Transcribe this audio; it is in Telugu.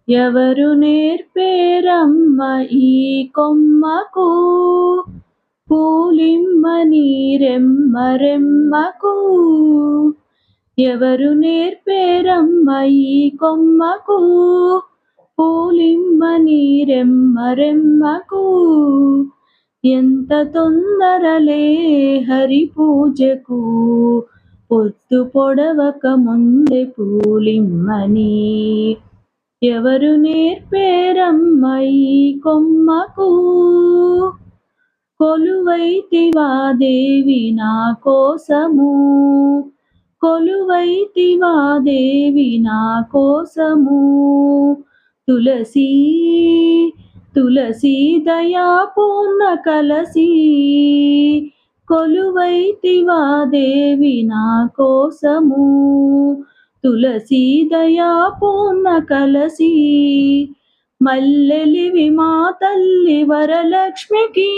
ఎవరు నేర్పేరమ్మ ఈ కొమ్మకు పూలిమ్మని రెమ్మరెమ్మకు? ఎవరు నేర్పేరమ్మ ఈ కొమ్మకు పూలిమ్మని రెమ్మరెమ్మకు? ఎంత తొందరలే హరి పూజకు, పొద్దు పొడవక ముందే పూలిమ్మని. ఎవరు నేర్పేరమ్మ ఈ కొమ్మకు? కొలువైతివా దేవి నా కోసము, కొలువైతివా దేవి నా కోసము. తులసి తులసి దయా పూర్ణ కలసి, కొలువైతివా దేవి నా కోసము. తులసి దయా పూర్ణ కలసి, మల్లెలివి మా తల్లి వరలక్ష్మికి.